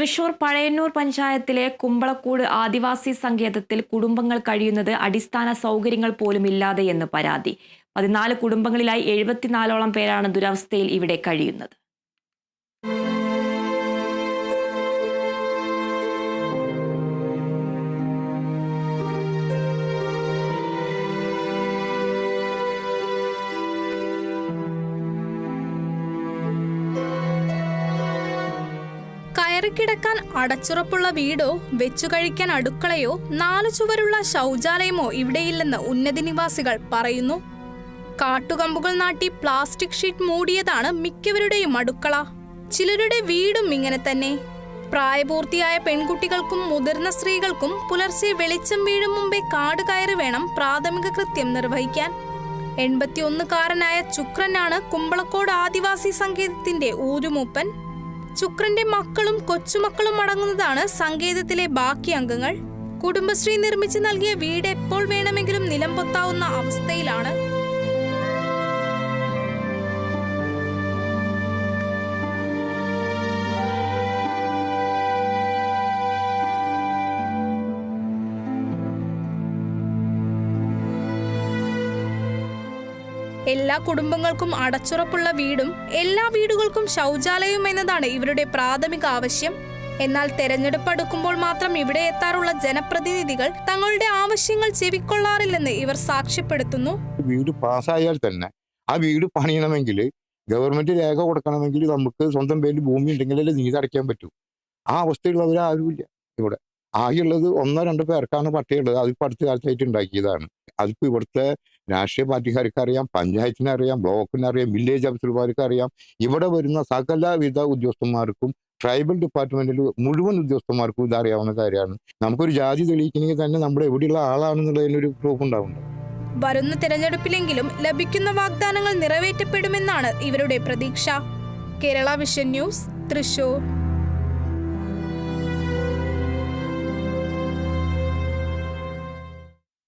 തൃശൂർ പഴയന്നൂർ പഞ്ചായത്തിലെ കുമ്പളക്കൂട് ആദിവാസി സങ്കേതത്തിൽ കുടുംബങ്ങൾ കഴിയുന്നത് അടിസ്ഥാന സൗകര്യങ്ങൾ പോലും ഇല്ലാതെയെന്ന് പരാതി. 14 കുടുംബങ്ങളിലായി 74ഓളം പേരാണ് ദുരവസ്ഥയിൽ ഇവിടെ കഴിയുന്നത്. കയറിക്കിടക്കാൻ അടച്ചുറപ്പുള്ള വീടോ വെച്ചു കഴിക്കാൻ അടുക്കളയോ 4 ചുവരുള്ള ശൗചാലയമോ ഇവിടെയില്ലെന്ന് ഉന്നതി നിവാസികൾ പറയുന്നു. കാട്ടുകമ്പുകൾ നാട്ടി പ്ലാസ്റ്റിക് ഷീറ്റ് മൂടിയതാണ് മിക്കവരുടെയും അടുക്കള. ചിലരുടെ വീടും ഇങ്ങനെ തന്നെ. പ്രായപൂർത്തിയായ പെൺകുട്ടികൾക്കും മുതിർന്ന സ്ത്രീകൾക്കും പുലർച്ചെ വെളിച്ചം വീഴും മുമ്പേ കാട് കയറി വേണം പ്രാഥമിക കൃത്യം നിർവഹിക്കാൻ. 81കാരനായ ചുക്രനാണ് കുമ്പളക്കോട് ആദിവാസി സങ്കേതത്തിന്റെ ഊരുമൂപ്പൻ. ചുക്രന്റെ മക്കളും കൊച്ചുമക്കളും അടങ്ങുന്നതാണ് സങ്കേതത്തിലെ ബാക്കി അംഗങ്ങൾ. കുടുംബശ്രീ നിർമ്മിച്ചു നൽകിയ വീട് എപ്പോൾ വേണമെങ്കിലും നിലംപൊത്താവുന്ന അവസ്ഥയിലാണ്. എല്ലാ കുടുംബങ്ങൾക്കും അടച്ചുറപ്പുള്ള വീടും എല്ലാ വീടുകൾക്കും ശൗചാലയവും എന്നതാണ് ഇവരുടെ പ്രാഥമിക ആവശ്യം. എന്നാൽ തെരഞ്ഞെടുപ്പ് അടുക്കുമ്പോൾ മാത്രം ഇവിടെ എത്താറുള്ള ജനപ്രതിനിധികൾ തങ്ങളുടെ ആവശ്യങ്ങൾ ചെവിക്കൊള്ളാറില്ലെന്ന് ഇവർ സാക്ഷ്യപ്പെടുത്തുന്നു. വീട് പാസ്സായാൽ തന്നെ ആ വീട് പണിയണമെങ്കിൽ ഗവൺമെന്റ് രേഖ കൊടുക്കണമെങ്കിൽ നമുക്ക് സ്വന്തം പേരിൽ ഭൂമി ഉണ്ടെങ്കിലല്ലേ നീതി അടയ്ക്കാൻ പറ്റൂ. ആ അവസ്ഥയുള്ളവരാരുമില്ല ഇവിടെ. ആകെയുള്ളത് 1-2 പേർക്കാണ് പട്ടയുള്ളത്. അതിപ്പോൾ അടുത്ത കാലത്തായിട്ട് ഉണ്ടാക്കിയതാണ്. അതിപ്പോൾ ഇവിടുത്തെ രാഷ്ട്രീയ പാർട്ടിക്കാർക്ക് അറിയാം, പഞ്ചായത്തിനറിയാം, ബ്ലോക്കിനറിയാം, വില്ലേജ് ഓഫീസർമാർക്ക് അറിയാം. ഇവിടെ വരുന്ന സകലവിധ ഉദ്യോഗസ്ഥന്മാർക്കും ട്രൈബൽ ഡിപ്പാർട്ട്മെന്റിൽ മുഴുവൻ ഉദ്യോഗസ്ഥന്മാർക്കും ഇതറിയാവുന്ന കാര്യമാണ്. നമുക്കൊരു ജാതി തെളിയിക്കണമെങ്കിൽ തന്നെ നമ്മുടെ എവിടെയുള്ള ആളാണെന്നുള്ളതിനൊരു പ്രൂഫ് ഉണ്ടാവുന്നുണ്ട്. വരുന്ന തിരഞ്ഞെടുപ്പിലെങ്കിലും ലഭിക്കുന്ന വാഗ്ദാനങ്ങൾ നിറവേറ്റപ്പെടുമെന്നാണ് ഇവരുടെ പ്രതീക്ഷ. Kerala vision news, Thrissur.